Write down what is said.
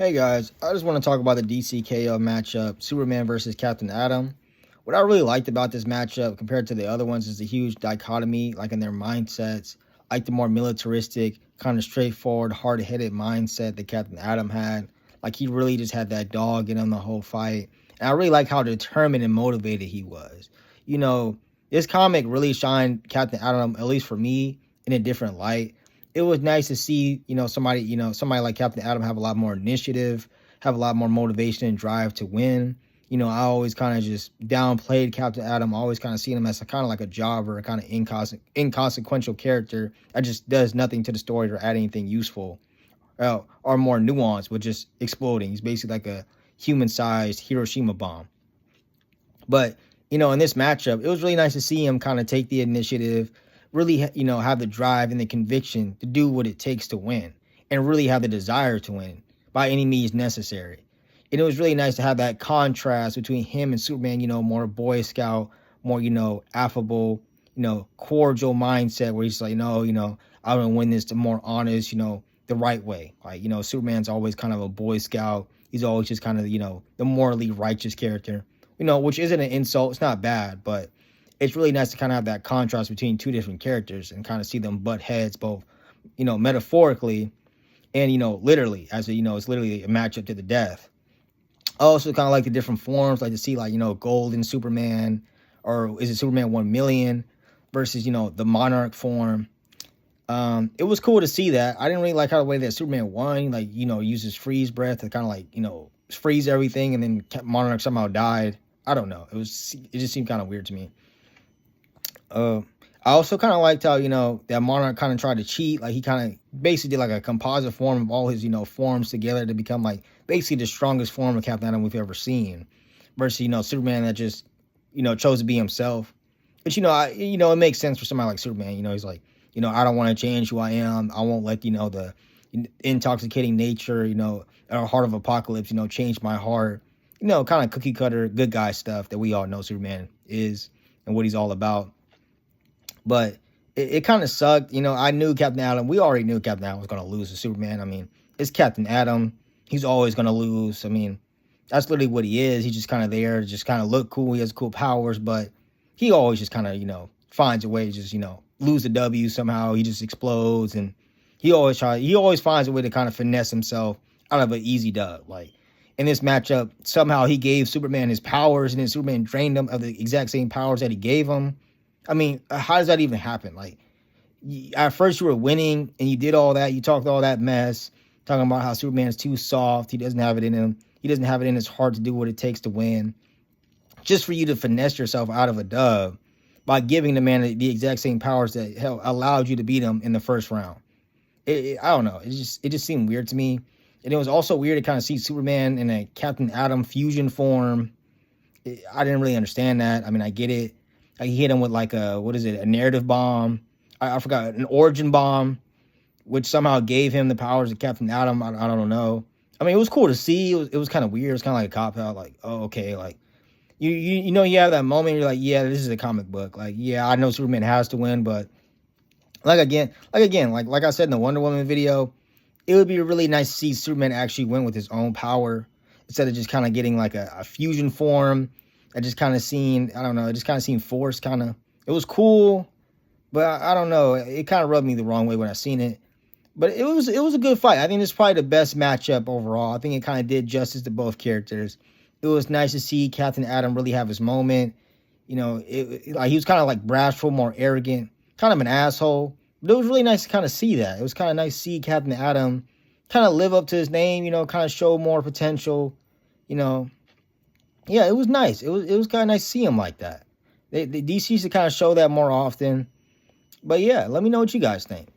Hey guys, I just want to talk about the DCKO matchup, Superman versus Captain Atom. What I really liked about this matchup compared to the other ones is the huge dichotomy, like in their mindsets, like the more militaristic, kind of straightforward, hard-headed mindset that Captain Atom had. Like he really just had that dog in him the whole fight. And I really like how determined and motivated he was. You know, this comic really shined Captain Atom, at least for me, in a different light. It was nice to see, somebody like Captain Atom have a lot more initiative, have a lot more motivation and drive to win. I always kind of just downplayed Captain Atom, always kind of seen him as kind of like a jobber, a kind of inconsequential character that just does nothing to the story or add anything useful or more nuanced, but just exploding. He's basically like a human-sized Hiroshima bomb. But, in this matchup, it was really nice to see him kind of take the initiative, really, have the drive and the conviction to do what it takes to win and really have the desire to win by any means necessary. And it was really nice to have that contrast between him and Superman, more Boy Scout, more, affable, cordial mindset where he's like, no, I want to win this the more honest, the right way. Like, Superman's always kind of a Boy Scout. He's always just kind of, the morally righteous character, which isn't an insult. It's not bad, but it's really nice to kind of have that contrast between two different characters and kind of see them butt heads both, metaphorically and, literally as it's literally a matchup to the death. I also kind of like the different forms, like to see like, Golden Superman, or is it Superman 1,000,000 versus, the Monarch form. It was cool to see that. I didn't really like how the way that Superman won, like, uses freeze breath to kind of like, freeze everything, and then Monarch somehow died. I don't know. It just seemed kind of weird to me. I also kind of liked how, that Monarch kind of tried to cheat. Like he kind of basically did like a composite form of all his, forms together to become like basically the strongest form of Captain Atom we've ever seen. Versus, Superman that just, chose to be himself. But, it makes sense for somebody like Superman. He's like, I don't want to change who I am. I won't let, the intoxicating nature, or Heart of Apocalypse, change my heart. Kind of cookie cutter, good guy stuff that we all know Superman is and what he's all about. But it kind of sucked. I knew Captain Atom. We already knew Captain Atom was going to lose to Superman. I mean, it's Captain Atom. He's always going to lose. I mean, that's literally what he is. He's just kind of there to just kind of look cool. He has cool powers, but he always just kind of, finds a way to just, lose the W somehow. He just explodes, and he always finds a way to kind of finesse himself out of an easy dub. Like in this matchup, somehow he gave Superman his powers, and then Superman drained him of the exact same powers that he gave him. I mean, how does that even happen? Like, at first you were winning and you did all that. You talked all that mess, talking about how Superman's too soft. He doesn't have it in him. He doesn't have it in his heart to do what it takes to win. Just for you to finesse yourself out of a dub by giving the man the exact same powers that allowed you to beat him in the first round. I don't know. It just seemed weird to me. And it was also weird to kind of see Superman in a Captain Atom fusion form. I didn't really understand that. I mean, I get it. He hit him with like a narrative bomb. I forgot, an origin bomb, which somehow gave him the powers of Captain Atom. I don't know. I mean, it was cool to see. It was kind of weird. It was kind of like a cop out. Like, oh, okay. Like, you have that moment. You're like, yeah, this is a comic book. Like, yeah, I know Superman has to win, but like I said in the Wonder Woman video, it would be really nice to see Superman actually win with his own power instead of just kind of getting like a fusion form. It just kind of seemed, I don't know, it just kind of seemed forced, kind of. It was cool, but I don't know. It kind of rubbed me the wrong way when I seen it. But it was a good fight. I think it's probably the best matchup overall. I think it kind of did justice to both characters. It was nice to see Captain Atom really have his moment. Like he was kind of like bashful, more arrogant, kind of an asshole. But it was really nice to kind of see that. It was kind of nice to see Captain Atom kind of live up to his name, kind of show more potential, Yeah, it was nice. It was kind of nice to see him like that. The DC should kind of show that more often. But yeah, let me know what you guys think.